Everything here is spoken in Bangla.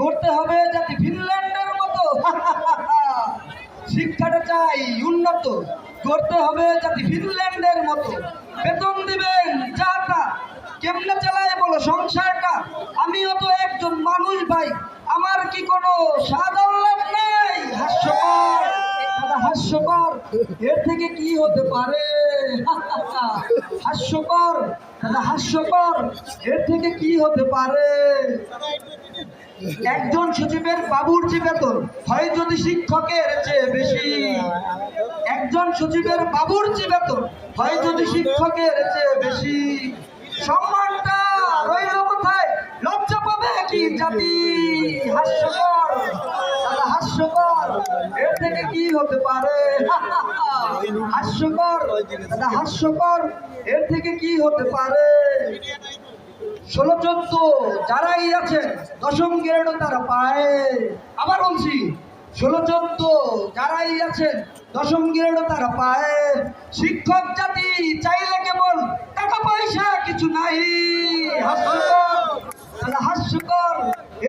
করতে হবে যাতে ফিনল্যান্ডের মতো শিক্ষাটা চাই উন্নত, করতে হবে যাতে ফিনল্যান্ডের মতো। বেতন দিবেন যা তা, কেমনে চালায় বলো সংসারটা? আমিও তো একজন মানুষ ভাই, আমার কি কোনো সাধারণ নাই? হাস্যকর দাদা, হাস্যকর, এর থেকে কি হতে পারে? হাস্যকর দাদা, হাস্যকর, এর থেকে কি হতে পারে? একজন সচিবের বাবুর্চি বেতন হয় যদি শিক্ষকের চেয়ে বেশি, একজন সচিবের বাবুর্চি বেতন হয় যদি শিক্ষকের চেয়ে বেশি। সম্মানটা রইল কোথায়? লজ্জা পাবে কি জাতি? হাস্যকর দাদা, হাস্যকর, এর থেকে কি হতে পারে? হাস্যকর দাদা, হাস্যকর, এর থেকে কি হতে পারে? 16-14 যারাই আছেন দশম গ্রেডও তারা পায়। আবার বলছি, 16-14 যারাই আছেন দশম গ্রেডও তারা পায়। শিক্ষক জাতি চাইলে কেবল টাকা পয়সা কিছু নাই। হাস্যকর দাদা, হাস্যকর,